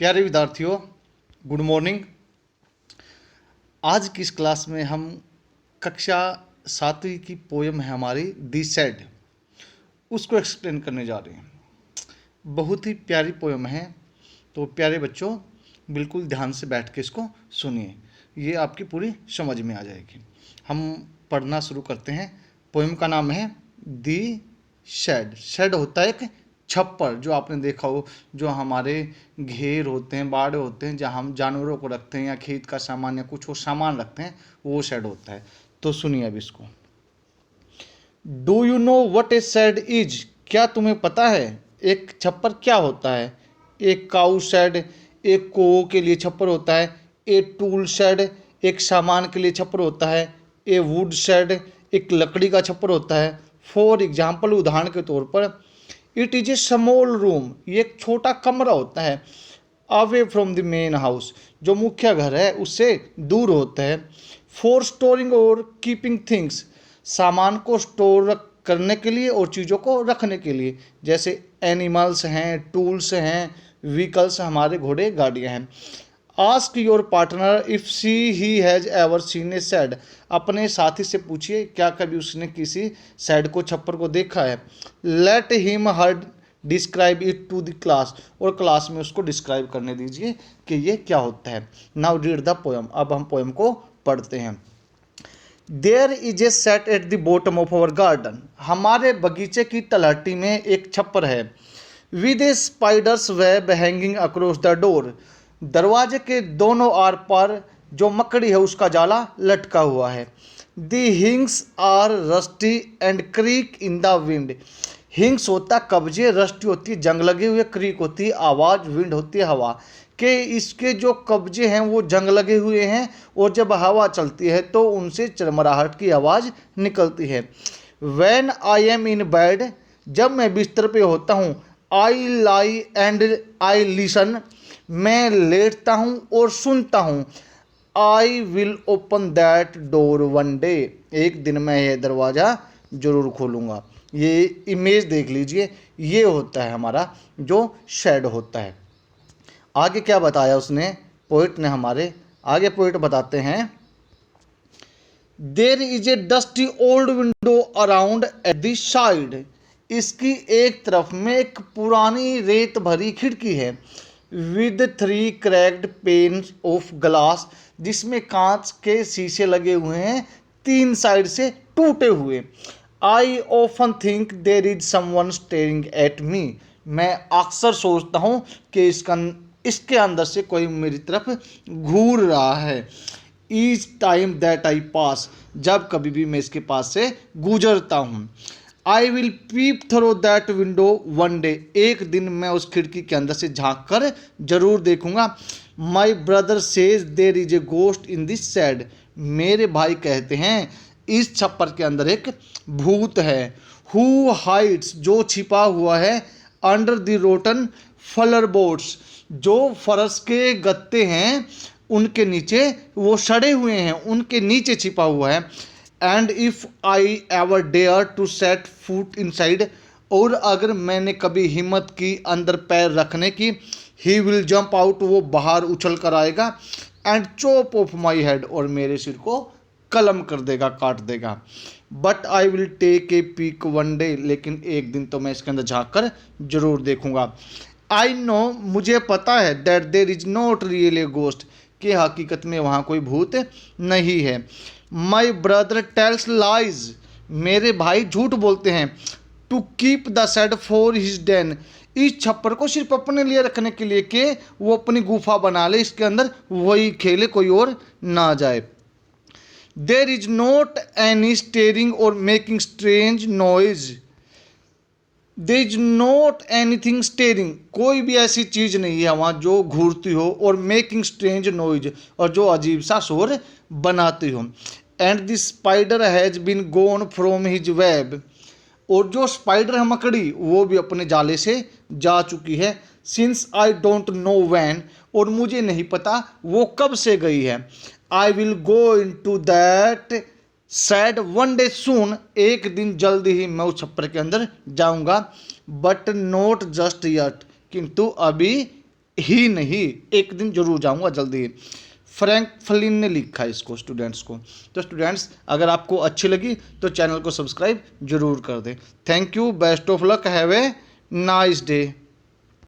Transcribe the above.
प्यारे विद्यार्थियों, good morning. आज की इस क्लास में हम कक्षा 7वीं की पोयम है हमारी दी सैड, उसको एक्सप्लेन करने जा रहे हैं। बहुत ही प्यारी पोयम है, तो प्यारे बच्चों बिल्कुल ध्यान से बैठ के इसको सुनिए, ये आपकी पूरी समझ में आ जाएगी। हम पढ़ना शुरू करते हैं। पोयम का नाम है दी शेड। शेड होता है एक छप्पर, जो आपने देखा हो, जो हमारे घेर होते हैं, बाड़े होते हैं, जहाँ हम जानवरों को रखते हैं या खेत का सामान या कुछ वो सामान रखते हैं, वो शेड होता है। तो सुनिए अब इसको। Do you know what a shed is? क्या तुम्हें पता है एक छप्पर क्या होता है? एक काऊ शेड, एक को के लिए छप्पर होता है। ए टूल शेड, एक सामान के लिए छप्पर होता है। ए वुड शेड, एक लकड़ी का छप्पर होता है। फॉर एग्जाम्पल, उदाहरण के तौर पर, it is a small room, ये एक छोटा कमरा होता है। Away from the main house, जो मुख्य घर है उससे दूर होता है। फॉर स्टोरिंग और कीपिंग थिंग्स, सामान को स्टोर करने के लिए और चीज़ों को रखने के लिए, जैसे एनिमल्स हैं, टूल्स हैं, व्हीकल्स, हमारे घोड़े गाड़ियाँ हैं। Ask your partner if she he has ever seen a shed, अपने साथी से पूछिए क्या कभी उसने किसी सैड को, छप्पर को देखा है। Let him her describe it to the class, और क्लास में उसको डिस्क्राइब करने दीजिए कि ये क्या होता है। नाउ रीड द पोएम, अब हम पोएम को पढ़ते हैं। There is a shed at the bottom of our garden, हमारे बगीचे की तलहटी में एक छप्पर है। With a spider's web hanging across the door, दरवाजे के दोनों आर पार जो मकड़ी है उसका जाला लटका हुआ है। The hinges are rusty and creak in the wind, hinges होता कब्जे, रस्टी होती है जंग लगे हुए, क्रीक होती है आवाज़, विंड होती है हवा, कि इसके जो कब्जे हैं वो जंग लगे हुए हैं, और जब हवा चलती है तो उनसे चरमराहट की आवाज़ निकलती है। When I am in bed, जब मैं बिस्तर पे होता हूँ, आई लाई एंड आई लिसन, मैं लेटता हूँ और सुनता हूँ। I will open that door one day, एक दिन मैं यह दरवाज़ा ज़रूर खोलूँगा। ये इमेज देख लीजिए, ये होता है हमारा जो शेड होता है। आगे क्या बताया उसने, पोइट ने हमारे आगे पोइट बताते हैं। There is a dusty old window around at the side, इसकी एक तरफ में एक पुरानी रेत भरी खिड़की है। With 3 cracked pains of glass, जिसमें कांच के शीशे लगे हुए हैं 3 साइड से टूटे हुए। I often think there is someone staring at me, मैं अक्सर सोचता हूँ कि इसके अंदर से कोई मेरी तरफ घूर रहा है। Each time that I pass, जब कभी भी मैं इसके पास से गुजरता हूँ। I will peep through that window one day, एक दिन मैं उस खिड़की के अंदर से झांक कर जरूर देखूंगा। My brother says there is a ghost in this sad, मेरे भाई कहते हैं इस छप्पर के अंदर एक भूत है। हु हाइड्स, जो छिपा हुआ है। Under the rotten flower boards, जो फरस के गत्ते हैं उनके नीचे, वो सड़े हुए हैं उनके नीचे छिपा हुआ है। And if I ever dare to set foot inside, और अगर मैंने कभी हिम्मत की अंदर पैर रखने की, ही विल जंप आउट, वो बाहर उछल कर आएगा। And chop off my head, और मेरे सिर को कलम कर देगा, काट देगा। But I will take a peek one day, लेकिन एक दिन तो मैं इसके अंदर झांक कर जरूर देखूंगा। आई नो, मुझे पता है, that there is not real a ghost, कि हकीकत में वहाँ कोई भूत नहीं है। माई ब्रदर टेल्स लाइज, मेरे भाई झूठ बोलते हैं। To keep the shed for his den, इस छप्पर को सिर्फ अपने लिए रखने के लिए, कि वो अपनी गुफा बना ले, इसके अंदर वही खेले, कोई और ना जाए। There is not any stirring or making strange noise, there is not anything stirring, कोई भी ऐसी चीज़ नहीं है वहाँ जो घूरती हो, और मेकिंग स्ट्रेंज नॉइज, और जो अजीब सा शोर बनाती हो। And the spider has been gone from his web, और जो स्पाइडर है मकड़ी, वो भी अपने जाले से जा चुकी है। Since I don't know when, और मुझे नहीं पता वो कब से गई है। I will go in to that sad one day soon, एक दिन जल्द ही मैं उस छप्पर के अंदर जाऊंगा। बट नॉट जस्ट यट, किंतु अभी ही नहीं, एक दिन जरूर जाऊंगा जल्दी ही। फ्रैंक फलिन ने लिखा है इसको स्टूडेंट्स को। तो स्टूडेंट्स अगर आपको अच्छी लगी तो चैनल को सब्सक्राइब जरूर कर दें। Thank you, best of luck, have a nice day.